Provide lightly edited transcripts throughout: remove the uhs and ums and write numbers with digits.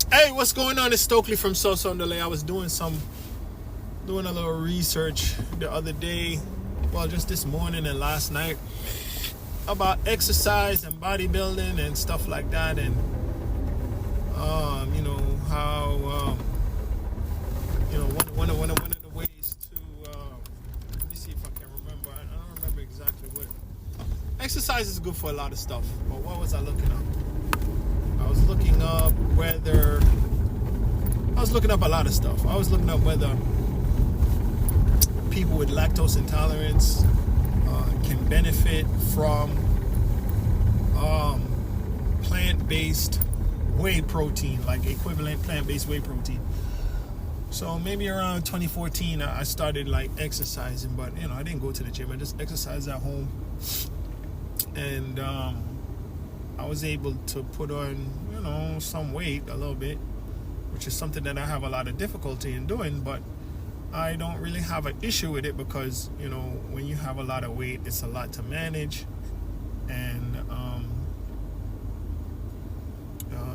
Hey, what's going on? It's Stokely from South Sunderland. I was doing a little research the other day, well, just this morning and last night, about exercise and bodybuilding and stuff like that, and how one of the ways to let me see if I can remember. I don't remember exactly what. Exercise is good for a lot of stuff, but what was I looking up? I was looking up a lot of stuff. I was looking up whether people with lactose intolerance can benefit from plant-based whey protein, like equivalent plant-based whey protein. So maybe around 2014, I started like exercising, but I didn't go to the gym. I just exercised at home, and I was able to put on, some weight a little bit, which is something that I have a lot of difficulty in doing, but I don't really have an issue with it because, when you have a lot of weight, it's a lot to manage, and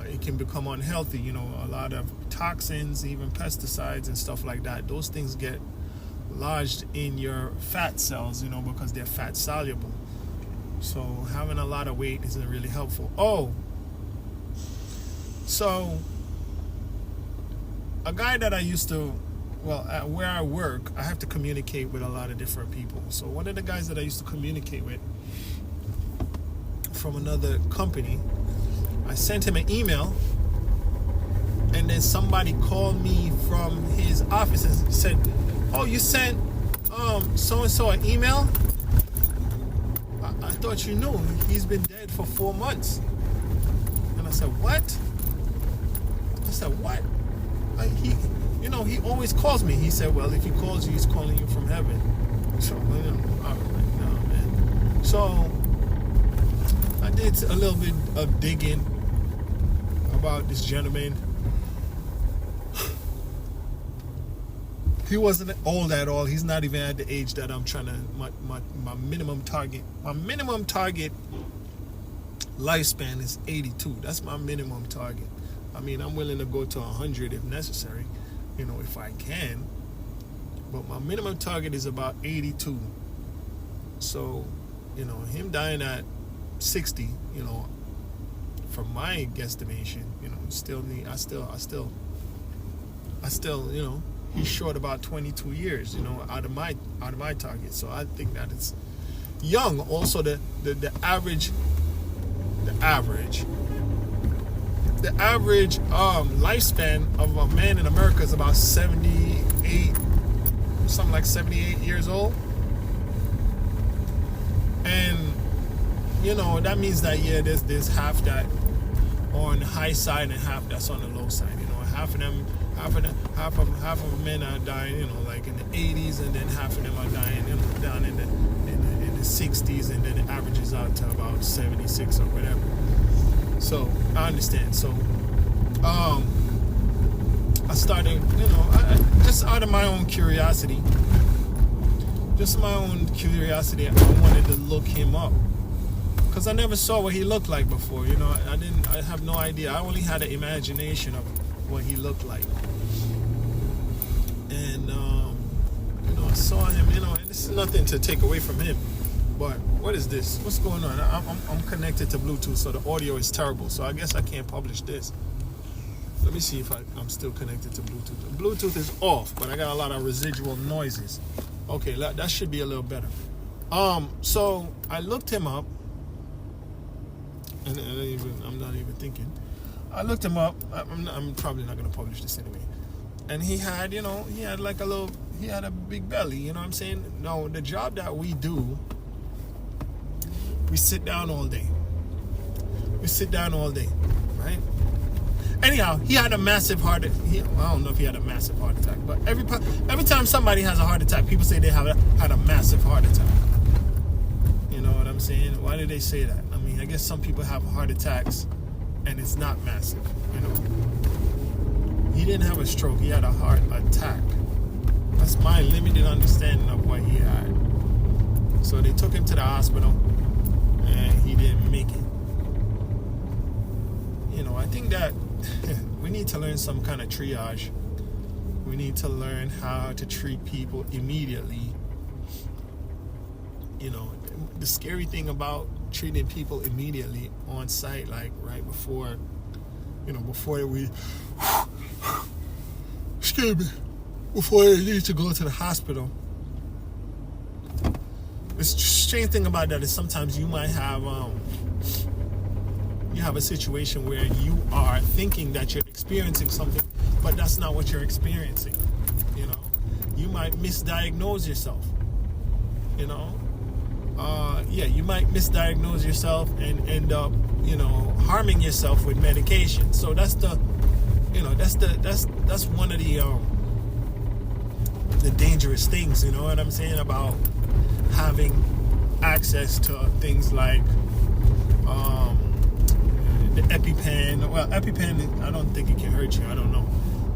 it can become unhealthy. A lot of toxins, even pesticides and stuff like that, those things get lodged in your fat cells, because they're fat soluble. So having a lot of weight isn't really helpful. So a guy that I used to, where I work, I have to communicate with a lot of different people. So one of the guys that I used to communicate with from another company, I sent him an email, and then somebody called me from his office and said, "Oh, you sent so-and-so an email? I thought you knew. He's been dead for 4 months." And I said, "What?" He always calls me. He said, "Well, if he calls you, he's calling you from heaven." So, all right, now, man. So, I did a little bit of digging about this gentleman. He wasn't old at all. He's not even at the age that I'm trying to, my minimum target. My minimum target lifespan is 82. That's my minimum target. I mean, I'm willing to go to 100 if necessary, if I can. But my minimum target is about 82. So, him dying at 60, from my guesstimation, I still, he's short about 22 years, out of my target. So I think that it's young. Also, the average lifespan of a man in America is about 78, something like 78 years old. And that means that there's half that on the high side and half that's on the low side. Half of men are dying, like in the 80s, and then half of them are dying, down in the 60s, and then it averages out to about 76 or whatever. So I understand. So I started, just out of my own curiosity, I wanted to look him up, because I never saw what he looked like before. I have no idea. I only had an imagination of what he looked like. And I saw him, and this is nothing to take away from him, but what is this? What's going on? I'm connected to Bluetooth, so the audio is terrible, so I guess I can't publish this. Let me see if I'm still connected to Bluetooth. Bluetooth is off, but I got a lot of residual noises. Okay, that should be a little better. So I looked him up, and I'm not even thinking. I looked him up. I'm probably not going to publish this anyway. And he had, he had a big belly, you know what I'm saying? No, the job that we do, we sit down all day. Right? Anyhow, he had a massive heart. I don't know if he had a massive heart attack, but every time somebody has a heart attack, people say they had a massive heart attack. You know what I'm saying? Why do they say that? I mean, I guess some people have heart attacks and it's not massive, He didn't have a stroke. He had a heart attack. That's my limited understanding of what he had. So they took him to the hospital and he didn't make it. I think that we we need to learn some kind of triage. We need to learn how to treat people immediately. You know, the scary thing about treating people immediately on site, like right before, before we, excuse me, before they need to go to the hospital. The strange thing about that is sometimes you might have a situation where you are thinking that you're experiencing something, but that's not what you're experiencing. You might misdiagnose yourself. You might misdiagnose yourself and end up, harming yourself with medication. So that's that's one of the dangerous things, you know what I'm saying, about having access to things like the EpiPen. Well, EpiPen, I don't think it can hurt you. I don't know,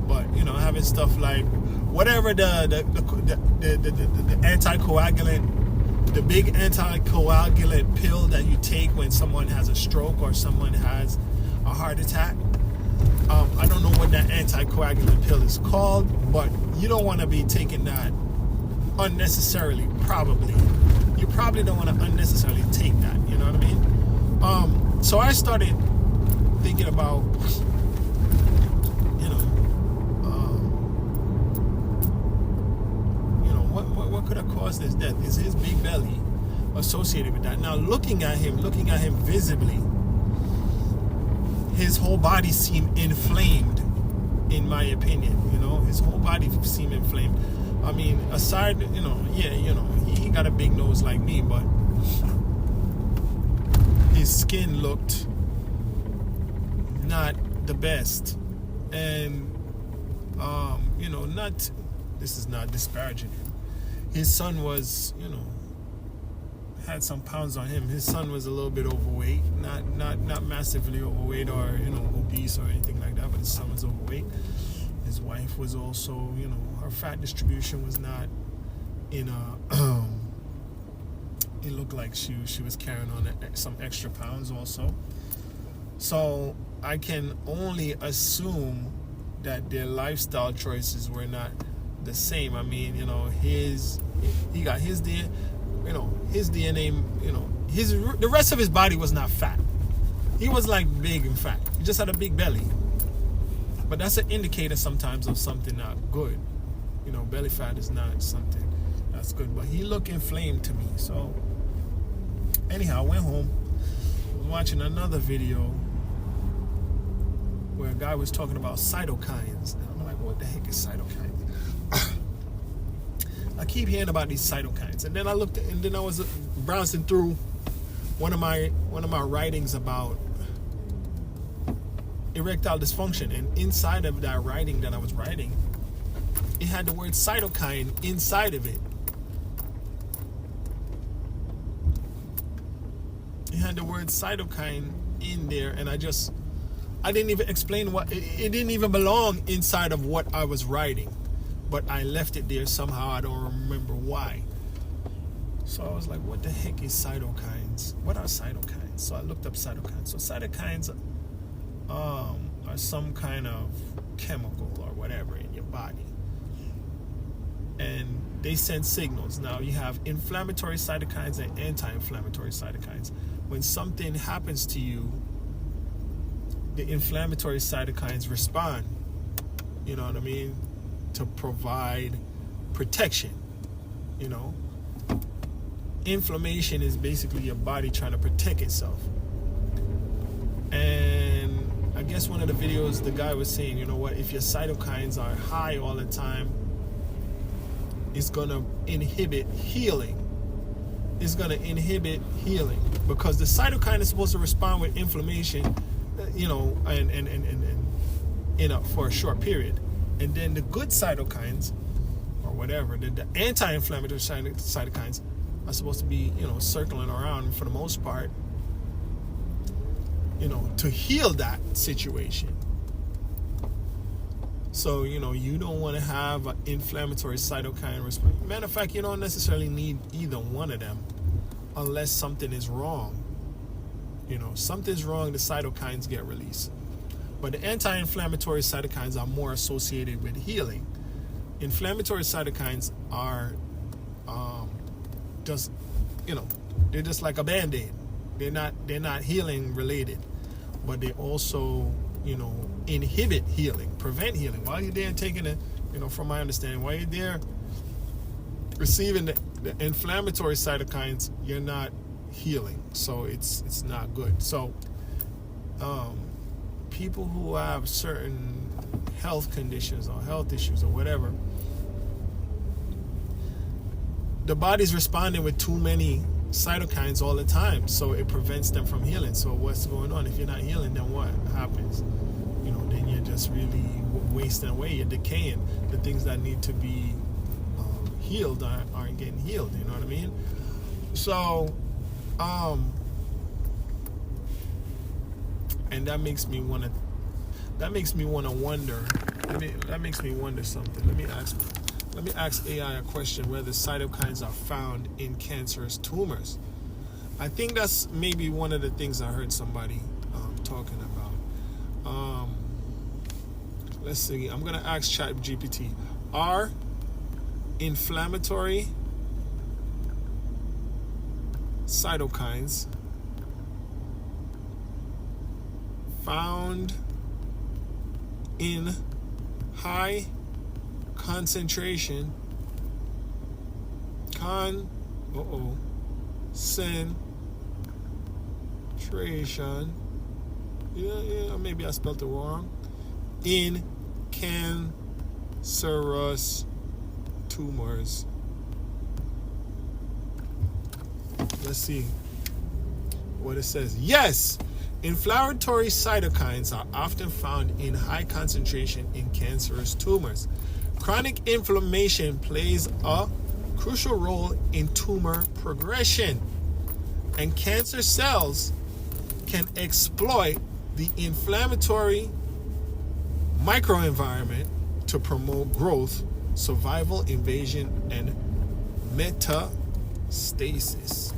but having stuff like whatever the anticoagulant, the big anticoagulant pill that you take when someone has a stroke or someone has a heart attack. I don't know what that anticoagulant pill is called, but you don't want to be taking that unnecessarily. Probably, you probably don't want to unnecessarily take that. You know what I mean? So I started thinking about, what could have caused his death? Is his big belly associated with that? Now, looking at him visibly, his whole body seemed inflamed, in my opinion. His whole body seemed inflamed. I mean, aside, he got a big nose like me, but his skin looked not the best. And, this is not disparaging him. His son was, had some pounds on him. His son was a little bit overweight, not massively overweight or obese or anything like that, but his son was overweight. His wife was also, her fat distribution was not in a. It looked like she was carrying on some extra pounds also. So I can only assume that their lifestyle choices were not the same. I mean, he got his DNA. His DNA, the rest of his body was not fat. He was like big and fat. He just had a big belly. But that's an indicator sometimes of something not good. Belly fat is not something that's good. But he looked inflamed to me. So anyhow, I went home. I was watching another video where a guy was talking about cytokines. And I'm like, what the heck is cytokines? I keep hearing about these cytokines, and then I was browsing through one of my writings about erectile dysfunction, and inside of that writing that I was writing, it had the word cytokine inside of it. It had the word cytokine in there, and I didn't even explain what it didn't even belong inside of what I was writing. But I left it there somehow. I don't remember why. So I was like, what the heck is cytokines? What are cytokines? So I looked up cytokines. So cytokines are some kind of chemical or whatever in your body. And they send signals. Now you have inflammatory cytokines and anti-inflammatory cytokines. When something happens to you, the inflammatory cytokines respond. You know what I mean? To provide protection. Inflammation is basically your body trying to protect itself. And I guess one of the videos, the guy was saying, if your cytokines are high all the time, it's gonna inhibit healing. It's gonna inhibit healing because the cytokine is supposed to respond with inflammation, for a short period. And then the good cytokines, or whatever, the anti-inflammatory cytokines are supposed to be, circling around for the most part, to heal that situation. So, you don't want to have an inflammatory cytokine response. Matter of fact, you don't necessarily need either one of them unless something is wrong. Something's wrong, the cytokines get released. But the anti-inflammatory cytokines are more associated with healing. Inflammatory cytokines are just, they're just like a Band-Aid. They're not healing related, but they also, inhibit healing, prevent healing. While you're there taking it, from my understanding, while you're there receiving the inflammatory cytokines, you're not healing. So it's not good. So people who have certain health conditions or health issues or whatever, the body's responding with too many cytokines all the time, so it prevents them from healing. So what's going on? If you're not healing, then what happens? Then you're just really wasting away. You're decaying. The things that need to be healed aren't getting healed. You know what I mean? So, and that makes me want to wonder. That makes me wonder something. Let me ask AI a question: whether cytokines are found in cancerous tumors. I think that's maybe one of the things I heard somebody talking about. Let's see. I'm gonna ask ChatGPT: are inflammatory cytokines found in high concentration maybe I spelled it wrong, in cancerous tumors. Let's see what it says. Yes, inflammatory cytokines are often found in high concentration in cancerous tumors. Chronic inflammation plays a crucial role in tumor progression, and cancer cells can exploit the inflammatory microenvironment to promote growth, survival, invasion, and metastasis.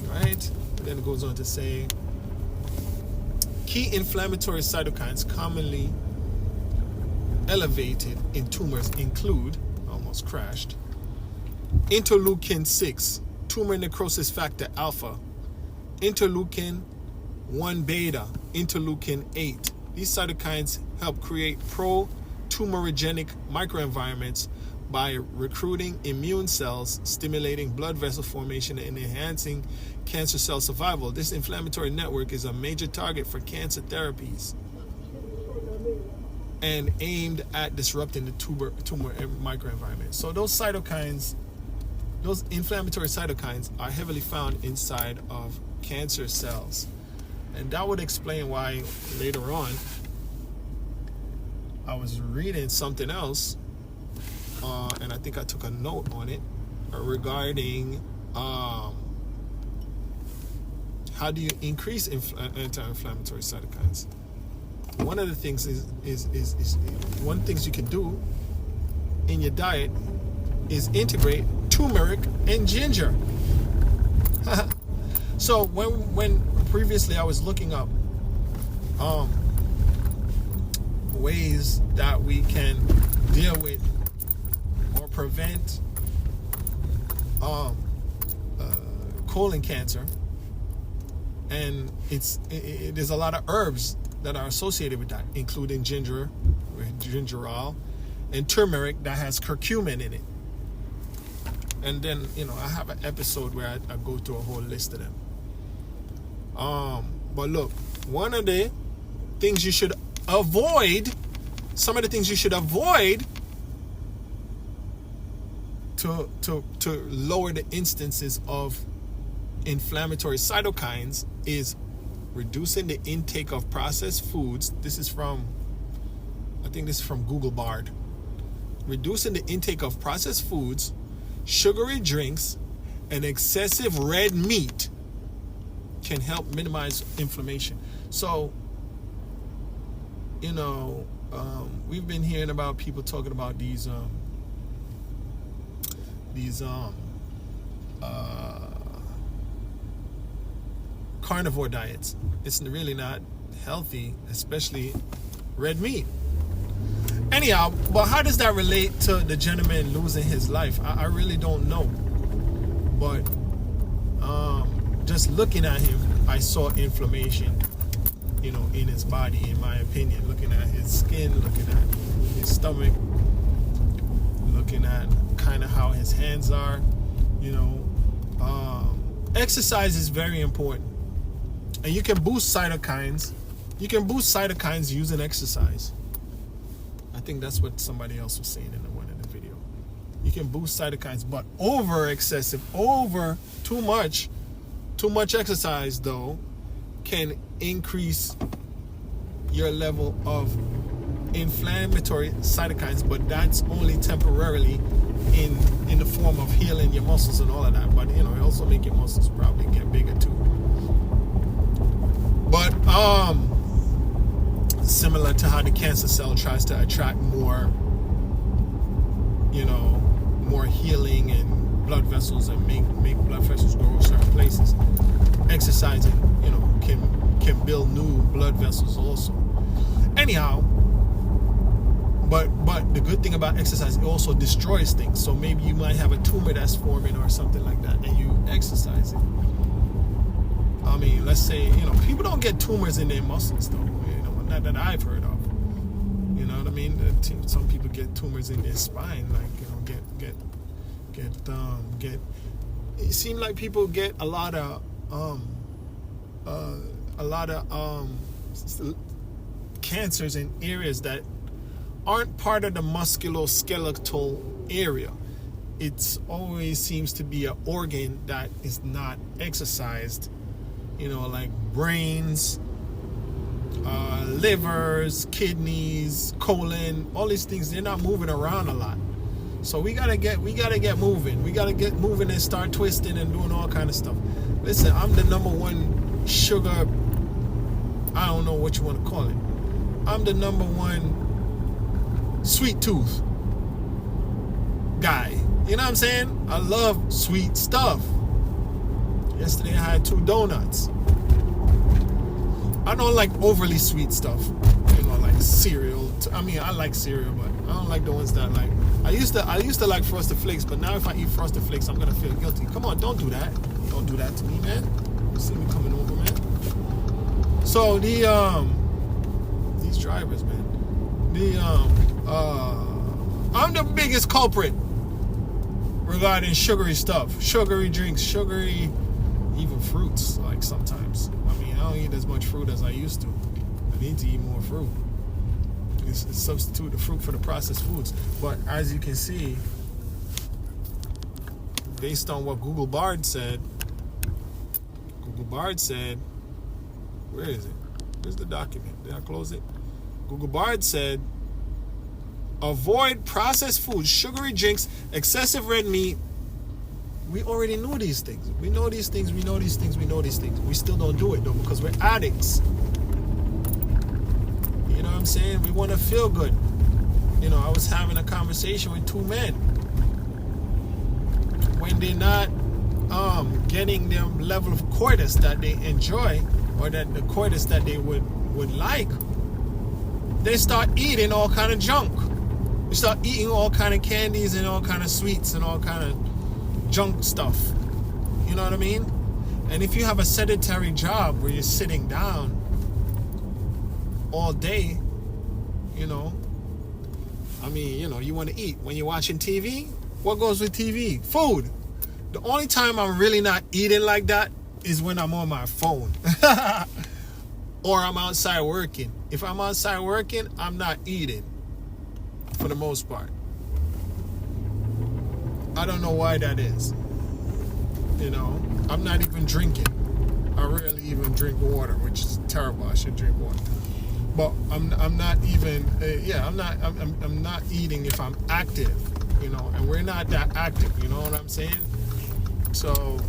Right? And then it goes on to say, key inflammatory cytokines commonly elevated in tumors include, almost crashed, interleukin 6, tumor necrosis factor alpha, interleukin 1 beta, interleukin 8. These cytokines help create pro-tumorigenic microenvironments by recruiting immune cells, stimulating blood vessel formation, and enhancing cancer cell survival. This inflammatory network is a major target for cancer therapies and aimed at disrupting the tumor microenvironment. So those cytokines, those inflammatory cytokines, are heavily found inside of cancer cells. And that would explain why later on I was reading something else, and I think I took a note on it regarding how do you increase anti-inflammatory cytokines. One of the things is one things you can do in your diet is integrate turmeric and ginger. So when previously I was looking up ways that we can deal with or prevent colon cancer, and there's a lot of herbs that are associated with that, including gingerol, and turmeric that has curcumin in it. And then I have an episode where I go through a whole list of them. But look, one of the things you should avoid, some of the things you should avoid to lower the instances of inflammatory cytokines is reducing the intake of processed foods. I think this is from Google Bard. Reducing the intake of processed foods, sugary drinks, and excessive red meat can help minimize inflammation. So, we've been hearing about people talking about these carnivore diets. It's really not healthy, especially red meat. Anyhow, but how does that relate to the gentleman losing his life? I really don't know. But just looking at him, I saw inflammation, in his body, in my opinion. Looking at his skin, looking at his stomach, looking at kind of how his hands are, exercise is very important. And you can boost cytokines. You can boost cytokines using exercise. I think that's what somebody else was saying in one of the video. You can boost cytokines, but too much exercise though can increase your level of inflammatory cytokines, but that's only temporarily in the form of healing your muscles and all of that. But it also make your muscles probably get bigger too. But similar to how the cancer cell tries to attract more healing and blood vessels and make blood vessels grow certain places. Exercising, can build new blood vessels also. Anyhow, but the good thing about exercise, it also destroys things. So maybe you might have a tumor that's forming or something like that, and you exercise it. I mean, let's say, people don't get tumors in their muscles though, not that I've heard of. You know what I mean? Some people get tumors in their spine, like, it seems like people get a lot of cancers in areas that aren't part of the musculoskeletal area. It always seems to be an organ that is not exercised, like brains, livers, kidneys, colon, all these things. They're not moving around a lot. So we gotta get moving. We gotta get moving and start twisting and doing all kind of stuff. Listen, I'm the number one sugar, I don't know what you want to call it. I'm the number one sweet tooth guy. You know what I'm saying? I love sweet stuff. Yesterday I had 2 donuts. I don't like overly sweet stuff. Like cereal. I like cereal, but I don't like the ones that I used to like Frosted Flakes, but now if I eat Frosted Flakes, I'm gonna feel guilty. Come on, don't do that. Don't do that to me, man. You see me coming over, man. So these drivers, man. I'm the biggest culprit regarding sugary stuff, sugary drinks, sugary, even fruits. Like sometimes, I don't eat as much fruit as I used to. I need to eat more fruit. It's substitute the fruit for the processed foods. But as you can see, based on what Google Bard said, where is it? Where's the document? Did I close it? Google Bard said, avoid processed foods, sugary drinks, excessive red meat. We already knew these things. We know these things. We still don't do it though because we're addicts. You know what I'm saying? We want to feel good. I was having a conversation with 2 men. When they're not getting the level of coitus that they enjoy, or that the coitus that they would like, they start eating all kind of junk. They start eating all kind of candies and all kind of sweets and all kind of junk stuff. You know what I mean? And if you have a sedentary job where you're sitting down all day, you want to eat. When you're watching TV, what goes with TV? Food. The only time I'm really not eating like that is when I'm on my phone or I'm outside working. If I'm outside working, I'm not eating for the most part. I don't know why that is. I'm not even drinking. I rarely even drink water, which is terrible. I should drink water. But I'm not even I'm not eating if I'm active, and we're not that active, you know what I'm saying? So,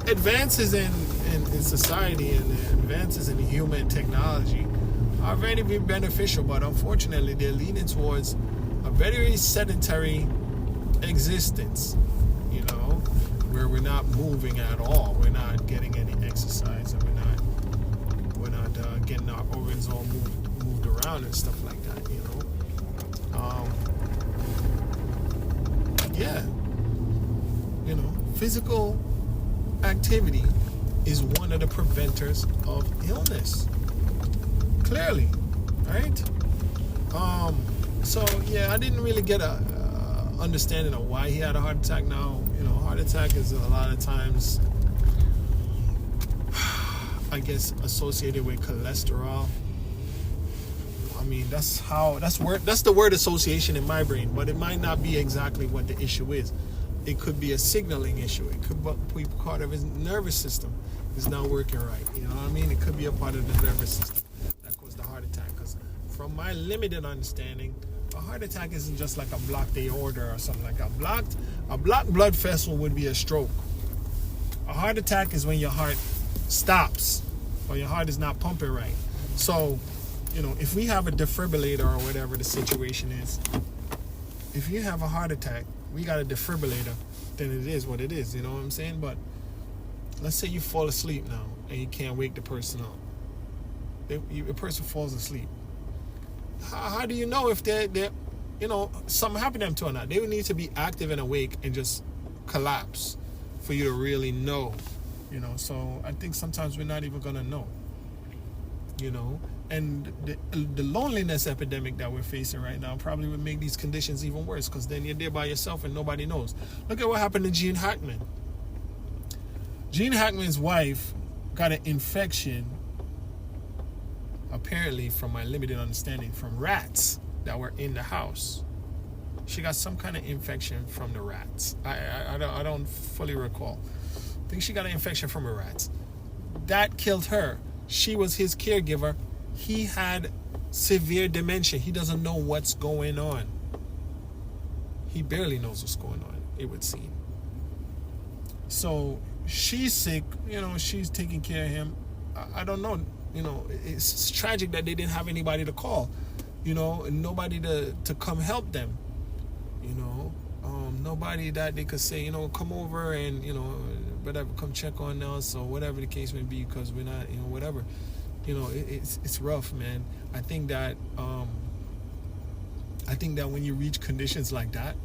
advances in society and advances in human technology are very beneficial, but unfortunately they're leading towards a very sedentary existence, where we're not moving at all. We're not getting any exercise, and we're not getting our organs all moved around and stuff like that, you know. Yeah, you know, physical activity is one of the preventers of illness. Clearly, right? So yeah, I didn't really get a understanding of why he had a heart attack. Now, you know, heart attack is a lot of times, I guess, associated with cholesterol. I mean, that's the word association in my brain, but it might not be exactly what the issue is. It could be a signaling issue. It could be part of his nervous system is not working right. You know what I mean? It could be a part of the nervous system that caused the heart attack. Because from my limited understanding, a heart attack isn't just like a blocked aorta or something like that. A blocked blood vessel would be a stroke. A heart attack is when your heart stops or your heart is not pumping right. So, you know, if we have a defibrillator or whatever the situation is, if you have a heart attack, we got a defibrillator, then it is what it is, you know what I'm saying? But let's say you fall asleep now and you can't wake the person up. The person falls asleep. How do you know if they're, you know, something happened to them too or not? They would need to be active and awake and just collapse for you to really know, you know? So I think sometimes we're not even going to know, you know? And the loneliness epidemic that we're facing right now probably would make these conditions even worse, because then you're there by yourself and nobody knows. Look at what happened to Gene Hackman. Gene Hackman's wife got an infection, apparently, from my limited understanding, from rats that were in the house. She got some kind of infection from the rats. I don't fully recall. I think she got an infection from the rats. That killed her. She was his caregiver. He had severe dementia. He doesn't know what's going on. He barely knows what's going on, it would seem. So she's sick, you know, she's taking care of him. I don't know, you know, it's tragic that they didn't have anybody to call, you know, and nobody to come help them, you know, nobody that they could say, you know, come over and, you know, whatever, come check on us or whatever the case may be, because we're not, you know, whatever. You know, it's rough, man. I think that when you reach conditions like that,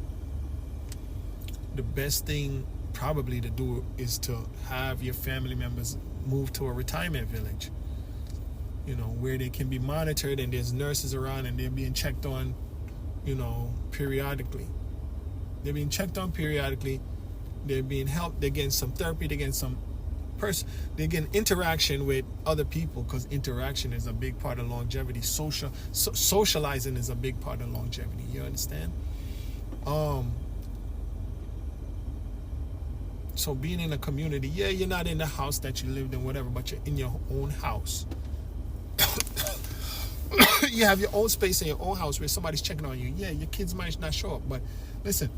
the best thing probably to do is to have your family members move to a retirement village, you know, where they can be monitored and there's nurses around and they're being checked on, you know, periodically. They're being checked on periodically. They're being helped. They're getting some therapy. They're getting some they get interaction with other people, because interaction is a big part of longevity. Socializing is a big part of longevity. You understand? So being in a community, yeah, you're not in the house that you lived in, whatever, but you're in your own house. You have your own space in your own house where somebody's checking on you. Yeah, your kids might not show up, but listen,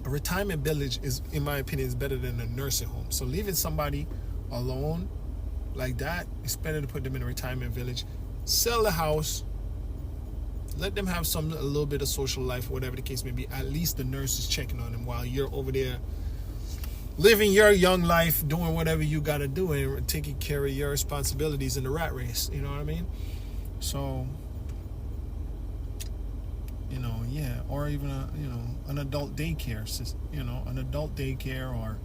a retirement village is, in my opinion, is better than a nursing home. So leaving somebody alone like that, it's better to put them in a retirement village. Sell the house. Let them have a little bit of social life, whatever the case may be. At least the nurse is checking on them while you're over there living your young life, doing whatever you got to do and taking care of your responsibilities in the rat race. You know what I mean? So, you know, yeah, or even an adult daycare, you know, an adult daycare or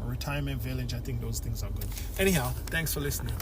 a retirement village. I think those things are good. Anyhow, thanks for listening.